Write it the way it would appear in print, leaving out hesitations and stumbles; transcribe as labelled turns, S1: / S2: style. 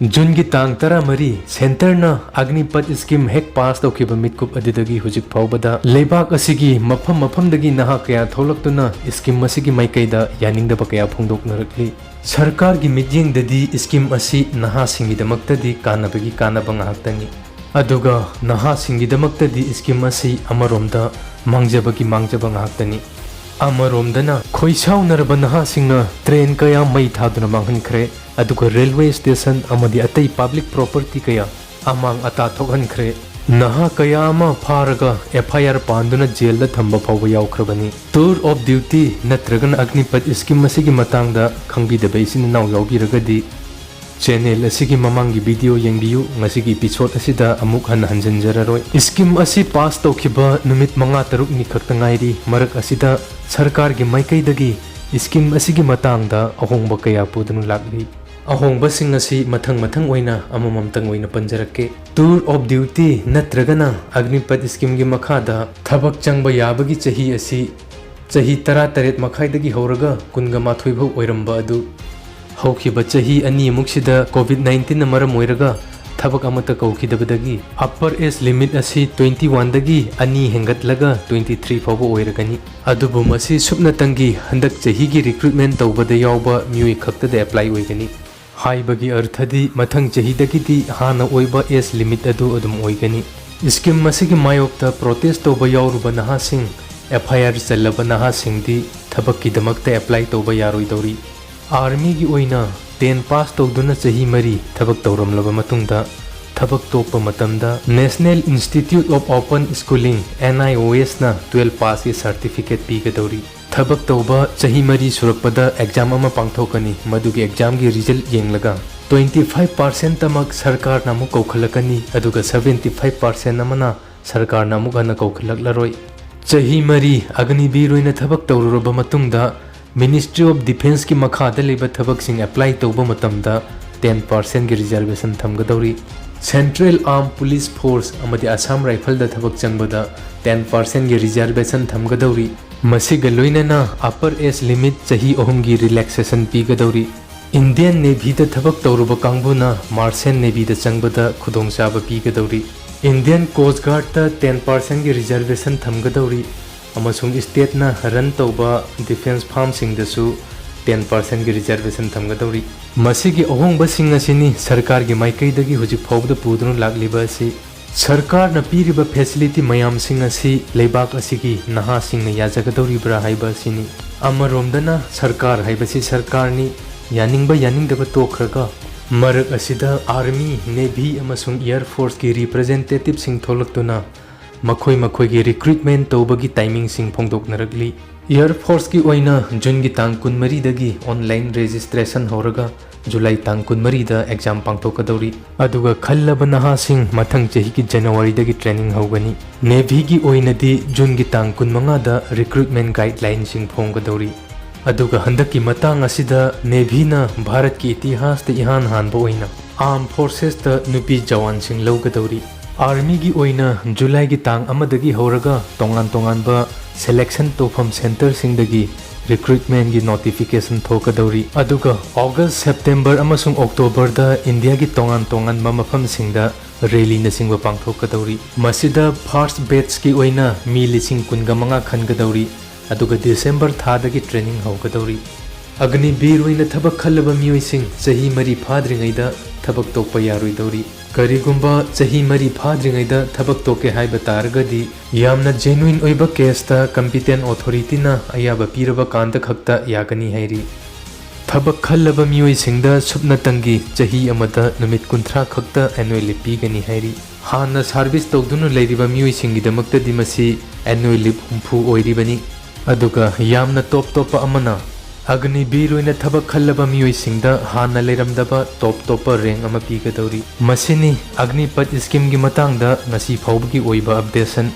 S1: जून की तांग तरा मरी सेंटर न अग्निपथ स्कीम हेक पास तौखिबा मिटकुप अदिदगी हुजिक फाउबदा लेबाक असिगी मफम मफमदगी नहा कया थोलक्तुना स्कीम असिगी माइकैदा यानिंगदबा कया फोंदोकनरकली सरकार की मिटयेंगददी स्कीम असी नहा सिंगिदमक्तदी कानबगी कानबा ngahaktangi aduga naha singidamaktadi scheme asi amaromda mangjabagi mangjaba ngahaktani amaromdana khoisaunarba naha singna train kaya mai thaduna manghankhre aduga railway station amadi atai public property kaya amang ata thokhankhre naha kaya ama pharaga FIR panduna jail da thamba phawba yaukrabani tour of duty natragan agnipath scheme asi gi matangda khangbi da beisin naw yaubiragadi channel asigi mamangi video yengbiyu ngasigi episode asida amuk han hanjanjararoi scheme asi pass tokhiba numit manga taruk ni khakta ngairi marak asida sarkar gi maikaidagi scheme asigi matangda ahongba kaya pudunu lakli ahongba sing asi mathang oina amamamtang oina panjarakke tour of duty natragana agnipath scheme gi makhada thabak changba yabagi chahi asi chahi 13 makhaidagi horaga kunga mathoi bhau oiramba adu हौखिबा चाही अनि मुक्सिदा कोविड-19 न मरम ओइरगा थबक अमता कौखिदबदगी अपर age limit असी 21 दगी अनि हेंगतलगा 23 फावबो ओइरगनी अदुबु मसी सुपनतंगी हंदक चाही गी recruitment तौबदा यावबा म्युइ खक्तदा apply ओइगनी हाइबगी अर्थदी मथंग चाहीदगीदी हाना ओइबा age limit अदु अदुम ओइगनी scheme मसीगी मायोक्ता protest तौबा यावरुबा नहासिंग FIR चल्लबा नहासिंगदी थबककीदमक्ता अप्लाई तौबा यारोइदौरी आर्मी की ओइना 10 पास तौदुना चाही मरी थबक तौरमलबा मतुंगदा थबक तोपा मतमदा national institute of open schooling NIOS ना 12 पास की सर्टिफिकेट पीगदौरी थबक तौबा चाही मरी सुरकपदा एग्जाम अमा पांगथोकनी मदुगी एग्जाम की रिजल्ट येंगलगा 25% तमक सरकार नामु कौखलकनी अदुगा 75% अमना सरकार नामु गना कौखलकलरोय चाही मरी अग्निवीर ओइना थबक तौरुरबा मतुंगदा Ministry of Defense की मखादा लेबा थबक सिंग अप्लाई तौबा मतमदा 10% की रिजर्वेशन थमगदौरी सेंट्रल आर्म पुलिस फोर्स अमदी असम राइफल दा थबक चंगबदा 10% की रिजर्वेशन थमगदौरी मसिग लोइनना अपर एज लिमिट चाही अहुम की रिलैक्सेशन पीगदौरी इंडियन नेवी दा थबक तौरुबा कांगबुना मार्शल नेवी दा चंगबदा खुदोंगचाबा पीगदौरी इंडियन कोस्ट गार्ड दा 10% की रिजर्वेशन थमगदौरी अमसुंग स्टेट ना रन तौबा डिफेंस फार्म सिंगदसु 10% की रिजर्वेशन थमगदौरी मसिगी अहोंगबा सिंग असिनी सरकार की माइकैदगी हुजिक फावदा पुदुनु लागलिबा असि सरकार न पीरिबा फैसिलिटी मयाम सिंग असि लेबाक असिगी नहा सिंग न याजगदौरिब्रा हाइबा असिनी अमरोमदना सरकार हाइबसि सरकारनी यानिंगबा यानिंगदबा तोखरगा मरक असिदा आर्मी नेवी अमसुंग एयर फोर्स की रिप्रेजेंटेटिव सिंग थोलक्तुना मखोई की रिक्रूटमेंट तौबगी टाइमिंग सिंग फोंदोकनरगली एयर फोर्स की ओइना जून की तांग 23 दगी ऑनलाइन रजिस्ट्रेशन होरगा जुलाई तांग 23 दा एग्जाम पांगथोकदौरी अदुगा खल्लबा नहा सिंग मथंग चाही की जनवरी दगी ट्रेनिंग होगनी नेवी की ओइनदी जून की तांग 15 दा रिक्रूटमेंट गाइडलाइन सिंग फोंगदौरी अदुगा हंदकी मतंग असिदा नेवी ना भारत की इतिहास ते इहान हानबा ओइना आर्म फोर्सेस ता नुपी जवान सिंग लौगदौरी आर्मी की ओइना जुलाई की तांग अमदगी होरगा तोंगान सेलेक्शन तोफम सेंटर सिंगदगी रिक्रूटमेंट की नोटिफिकेशन थोकदौरी अदुगा अगस्त सेप्टेम्बर अमसुंग अक्टोबर दा इंडिया की तोंगान मफम सिंगदा रैली नसिंगबा पांगथोकदौरी मसिदा फर्स्ट बैच की ओइना मी 15,000 खनगदौरी अदुगा दिसंबर थादगी ट्रेनिंग होगदौरी अग्निवीर ओइना थबक खल्लबा मियोइसिंग चाही मरी फाद्रिङैदा थबक तोकपा यारोइदौरी करिगुंबा चाही मरी फाद्रिङैदा थबक तोके हाइबा तारगदी यामना जेन्युइन ओइबा केसता कंपिटेंट अथॉरिटी ना अयाबा पीरबा कांदा खक्ता यागनी हैरी थबक खल्लबा मियोइसिंगदा सुपनतंगी चाही अमदा नुमित 30 खक्ता एनुअल लीव पीगनी हैरी हाना सर्विस तौदुनु लेरिबा मियोइसिंगीदमक्तदी मसी एनुअल लीव 40 ओइरिबनी अदुगा यामना टॉप अमना अग्निवीर ओइना थबक खल्लबा मियोइसिंगदा हाना लेरमदबा टॉप रैंक अमा पीगदौरी मसिनी अग्निपथ स्कीम की मतंगदा ngasi फावबगी ओइबा अपडेशन